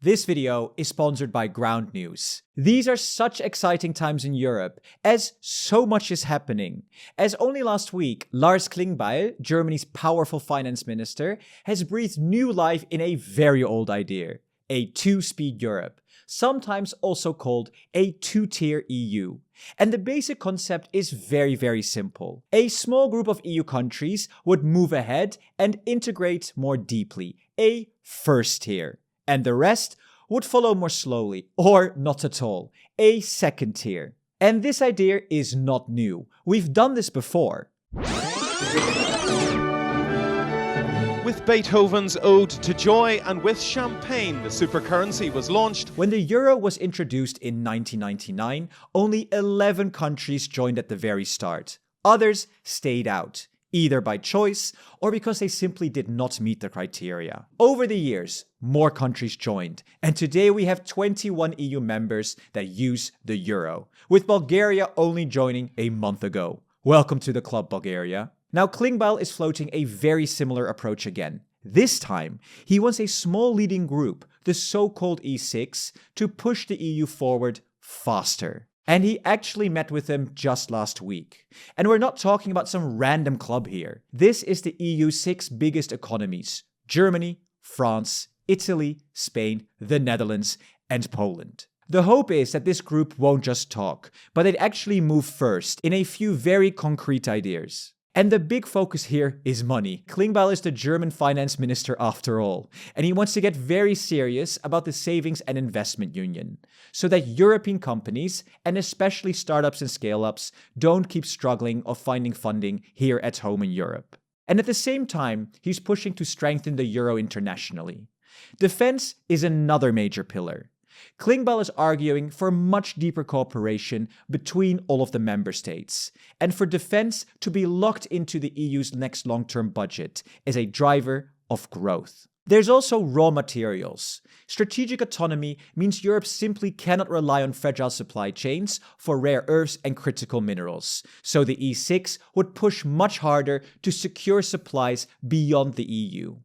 This video is sponsored by Ground News. These are such exciting times in Europe, as so much is happening. As only last week, Lars Klingbeil, Germany's powerful finance minister, has breathed new life in a very old idea: a two-speed Europe, sometimes also called a two-tier EU. And the basic concept is very simple. A small group of EU countries would move ahead and integrate more deeply, a first tier. And the rest would follow more slowly, or not at all, a second tier. And this idea is not new. We've done this before. With Beethoven's Ode to Joy and with champagne, the supercurrency was launched. When the euro was introduced in 1999, only 11 countries joined at the very start. Others stayed out, either by choice or because they simply did not meet the criteria. Over the years, more countries joined, and today we have 21 EU members that use the euro, with Bulgaria only joining a month ago. Welcome to the club, Bulgaria. Now, Klingbeil is floating a very similar approach again. This time, he wants a small leading group, the so-called E6, to push the EU forward faster. And he actually met with them just last week. And we're not talking about some random club here. This is the EU's 6 biggest economies: Germany, France, Italy, Spain, the Netherlands, and Poland. The hope is that this group won't just talk, but they'd actually move first in a few very concrete ideas. And the big focus here is money. Klingbeil is the German finance minister after all, and he wants to get very serious about the savings and investment union, so that European companies, and especially startups and scale-ups, don't keep struggling of finding funding here at home in Europe. And at the same time, he's pushing to strengthen the euro internationally. Defense is another major pillar. Klingbeil is arguing for much deeper cooperation between all of the member states, and for defense to be locked into the EU's next long-term budget as a driver of growth. There's also raw materials. Strategic autonomy means Europe simply cannot rely on fragile supply chains for rare earths and critical minerals, so the E6 would push much harder to secure supplies beyond the EU.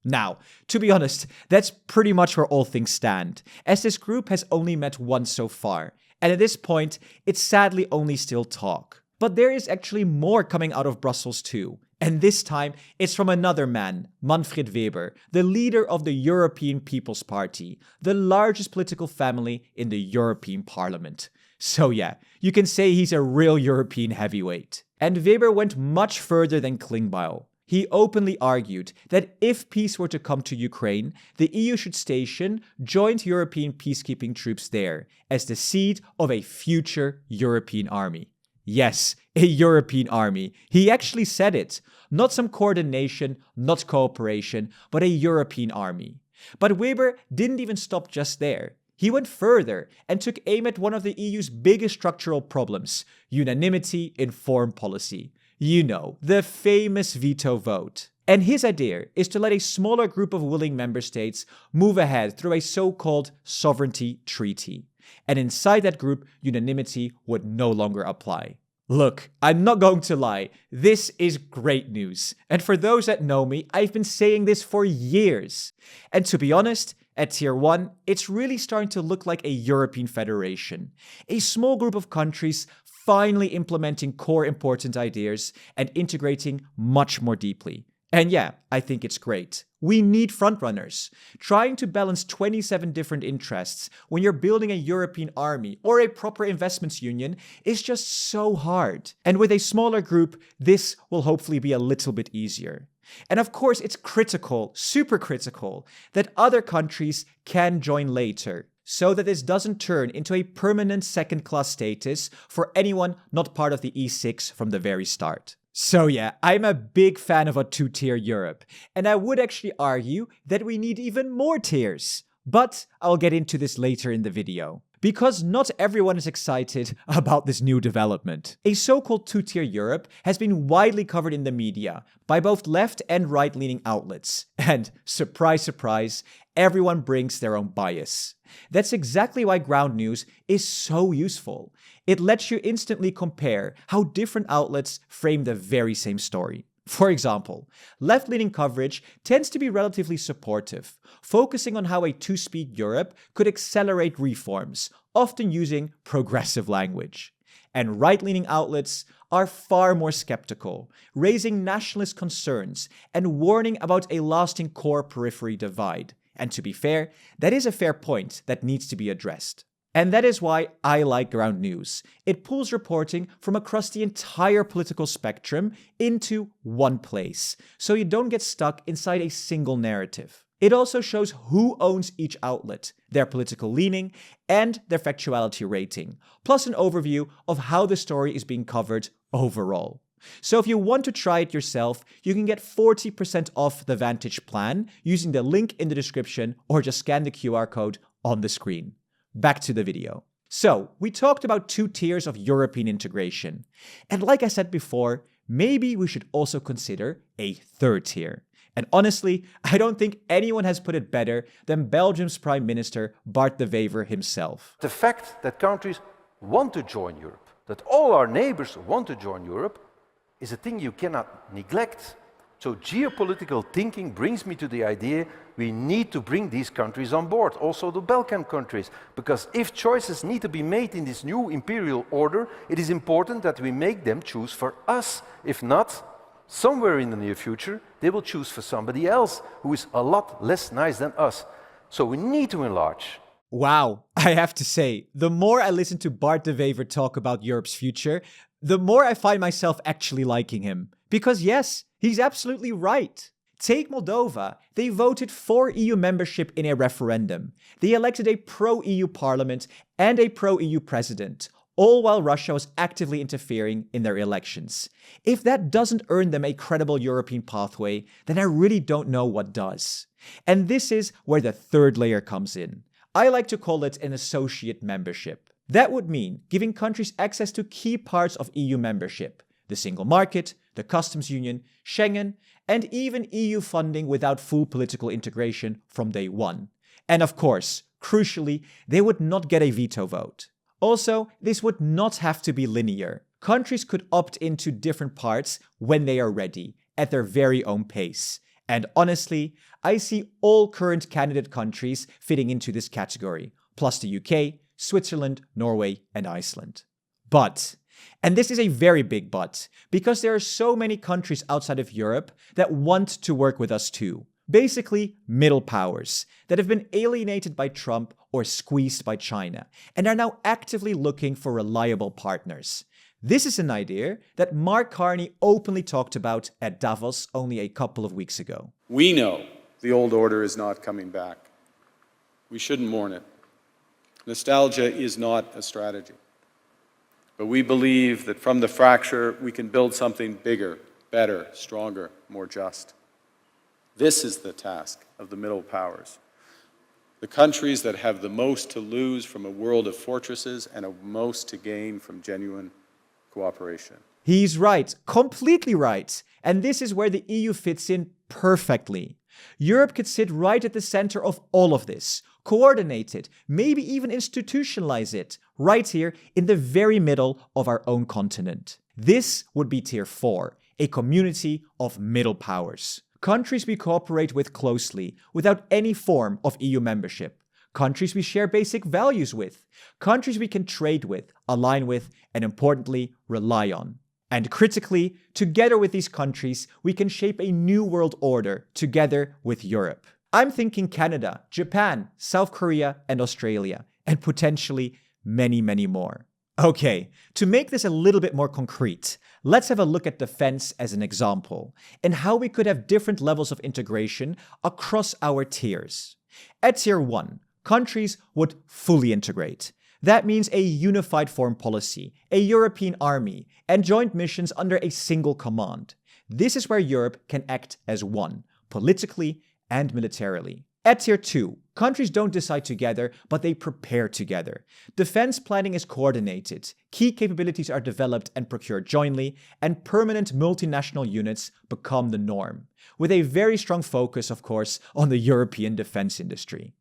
Now, to be honest, that's pretty much where all things stand, as this group has only met once so far, and at this point, it's sadly only still talk. But there is actually more coming out of Brussels too, and this time it's from another man, Manfred Weber, the leader of the European People's Party, the largest political family in the European Parliament. So yeah, you can say he's a real European heavyweight. And Weber went much further than Klingbeil. He openly argued that if peace were to come to Ukraine, the EU should station joint European peacekeeping troops there as the seed of a future European army. Yes, a European army. He actually said it. Not some coordination, not cooperation, but a European army. But Weber didn't even stop just there. He went further and took aim at one of the EU's biggest structural problems: unanimity in foreign policy. You know, the famous veto vote. And his idea is to let a smaller group of willing member states move ahead through a so-called sovereignty treaty. And inside that group, unanimity would no longer apply. Look, I'm not going to lie, this is great news. And for those that know me, I've been saying this for years. And to be honest, at Tier 1, it's really starting to look like a European federation. A small group of countries finally implementing core important ideas and integrating much more deeply. And yeah, I think it's great. We need frontrunners. Trying to balance 27 different interests when you're building a European army or a proper investments union is just so hard. And with a smaller group, this will hopefully be a little bit easier. And of course, it's critical, super critical, that other countries can join later, so that this doesn't turn into a permanent second-class status for anyone not part of the E6 from the very start. So yeah, I'm a big fan of a two-tier Europe, and I would actually argue that we need even more tiers. But I'll get into this later in the video. Because not everyone is excited about this new development. A so-called two-tier Europe has been widely covered in the media by both left and right-leaning outlets. And surprise, surprise, everyone brings their own bias. That's exactly why Ground News is so useful. It lets you instantly compare how different outlets frame the very same story. For example, left-leaning coverage tends to be relatively supportive, focusing on how a two-speed Europe could accelerate reforms, often using progressive language. And right-leaning outlets are far more skeptical, raising nationalist concerns and warning about a lasting core-periphery divide. And to be fair, that is a fair point that needs to be addressed. And that is why I like Ground News. It pulls reporting from across the entire political spectrum into one place, so you don't get stuck inside a single narrative. It also shows who owns each outlet, their political leaning, and their factuality rating, plus an overview of how the story is being covered overall. So if you want to try it yourself, you can get 40% off the Vantage plan using the link in the description or just scan the QR code on the screen. Back to the video. So, we talked about two tiers of European integration. And like I said before, maybe we should also consider a third tier. And honestly, I don't think anyone has put it better than Belgium's Prime Minister Bart de Wever himself. The fact that countries want to join Europe, that all our neighbors want to join Europe, is a thing you cannot neglect. So geopolitical thinking brings me to the idea we need to bring these countries on board, also the Balkan countries, because if choices need to be made in this new imperial order, it is important that we make them choose for us. If not, somewhere in the near future, they will choose for somebody else who is a lot less nice than us. So we need to enlarge. Wow, I have to say, the more I listen to Bart de Wever talk about Europe's future, the more I find myself actually liking him. Because yes, he's absolutely right. Take Moldova. They voted for EU membership in a referendum. They elected a pro-EU parliament and a pro-EU president, all while Russia was actively interfering in their elections. If that doesn't earn them a credible European pathway, then I really don't know what does. And this is where the third layer comes in. I like to call it an associate membership. That would mean giving countries access to key parts of EU membership, the single market, the customs union, Schengen, and even EU funding without full political integration from day one. And of course, crucially, they would not get a veto vote. Also, this would not have to be linear. Countries could opt into different parts when they are ready, at their very own pace. And honestly, I see all current candidate countries fitting into this category, plus the UK, Switzerland, Norway, and Iceland. But, and this is a very big but, because there are so many countries outside of Europe that want to work with us too. Basically, middle powers that have been alienated by Trump or squeezed by China and are now actively looking for reliable partners. This is an idea that Mark Carney openly talked about at Davos only a couple of weeks ago. We know the old order is not coming back. We shouldn't mourn it. Nostalgia is not a strategy. But we believe that from the fracture, we can build something bigger, better, stronger, more just. This is the task of the middle powers. The countries that have the most to lose from a world of fortresses and the most to gain from genuine cooperation. He's right, completely right. And this is where the EU fits in perfectly. Europe could sit right at the center of all of this, coordinate it, maybe even institutionalize it, right here in the very middle of our own continent. This would be Tier 4, a community of middle powers. Countries we cooperate with closely, without any form of EU membership. Countries we share basic values with. Countries we can trade with, align with, and importantly, rely on. And critically, together with these countries, we can shape a new world order together with Europe. I'm thinking Canada, Japan, South Korea, and Australia, and potentially many, many more. Okay, to make this a little bit more concrete, let's have a look at defense as an example, and how we could have different levels of integration across our tiers. At Tier 1, countries would fully integrate. That means a unified foreign policy, a European army, and joint missions under a single command. This is where Europe can act as one, politically and militarily. At Tier 2, countries don't decide together, but they prepare together. Defense planning is coordinated, key capabilities are developed and procured jointly, and permanent multinational units become the norm, with a very strong focus, of course, on the European defense industry.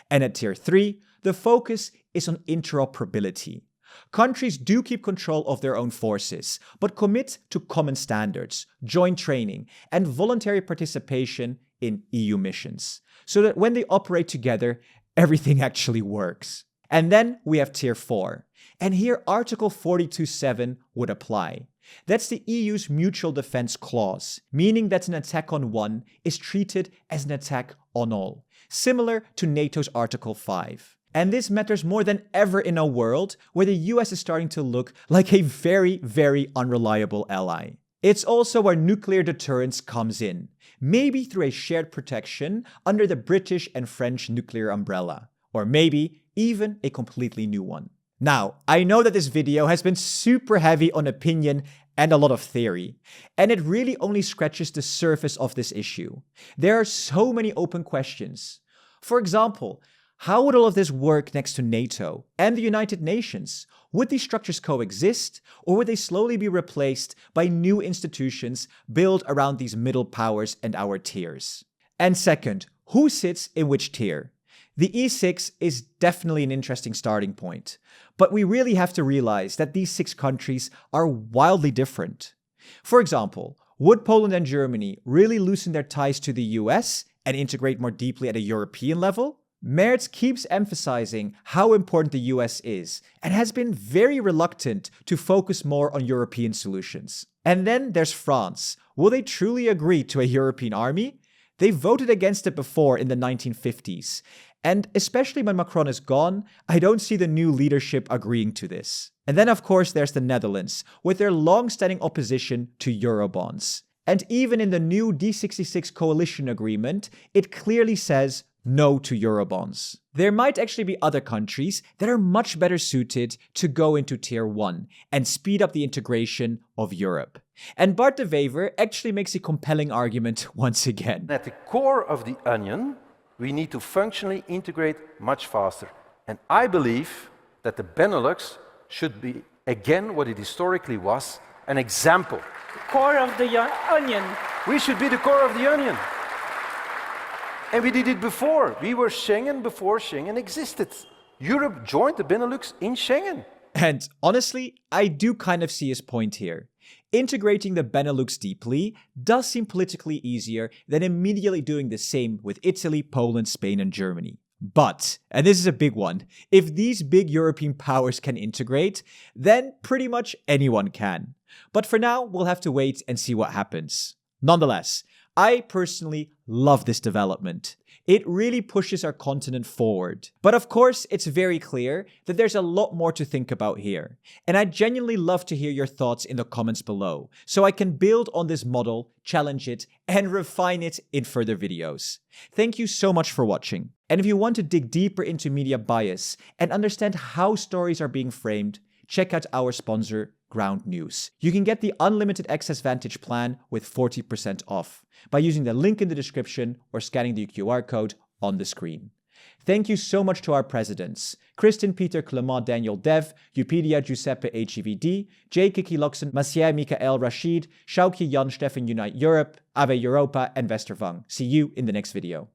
And at Tier 3, the focus is on interoperability. Countries do keep control of their own forces, but commit to common standards, joint training, and voluntary participation in EU missions, so that when they operate together, everything actually works. And then we have Tier 4. And here Article 42.7 would apply. That's the EU's mutual defense clause, meaning that an attack on one is treated as an attack on all, similar to NATO's Article 5. And this matters more than ever in a world where the US is starting to look like a very, very unreliable ally. It's also where nuclear deterrence comes in, maybe through a shared protection under the British and French nuclear umbrella, or maybe even a completely new one. Now, I know that this video has been super heavy on opinion and a lot of theory, and it really only scratches the surface of this issue. There are so many open questions. For example, how would all of this work next to NATO and the United Nations? Would these structures coexist, or would they slowly be replaced by new institutions built around these middle powers and our tiers? And second, who sits in which tier? The E6 is definitely an interesting starting point, but we really have to realize that these 6 countries are wildly different. For example, would Poland and Germany really loosen their ties to the US and integrate more deeply at a European level? Merz keeps emphasizing how important the US is and has been very reluctant to focus more on European solutions. And then there's France. Will they truly agree to a European army? They voted against it before in the 1950s. And especially when Macron is gone, I don't see the new leadership agreeing to this. And then of course there's the Netherlands, with their long-standing opposition to Eurobonds. And even in the new D66 coalition agreement, it clearly says no to Eurobonds. There might actually be other countries that are much better suited to go into Tier 1 and speed up the integration of Europe. And Bart de Wever actually makes a compelling argument once again. At the core of the onion, we need to functionally integrate much faster. And I believe that the Benelux should be, again, what it historically was, an example. The core of the onion. We should be the core of the onion. And we did it before. We were Schengen before Schengen existed. Europe joined the Benelux in Schengen. And honestly, I do kind of see his point here. Integrating the Benelux deeply does seem politically easier than immediately doing the same with Italy, Poland, Spain, and Germany. But, and this is a big one, if these big European powers can integrate, then pretty much anyone can. But for now, we'll have to wait and see what happens. Nonetheless, I personally love this development. It really pushes our continent forward. But of course, it's very clear that there's a lot more to think about here. And I'd genuinely love to hear your thoughts in the comments below, so I can build on this model, challenge it, and refine it in further videos. Thank you so much for watching. And if you want to dig deeper into media bias and understand how stories are being framed, check out our sponsor, Ground News. You can get the Unlimited Access Vantage plan with 40% off by using the link in the description or scanning the QR code on the screen. Thank you so much to our presidents, Kristin Peter Clement Daniel Dev, Eupedia Giuseppe HEVD, J. Kiki Loxen, Maciej Mikael Rashid, Shauki Jan Stefan Unite Europe, Ave Europa, and Westervang. See you in the next video.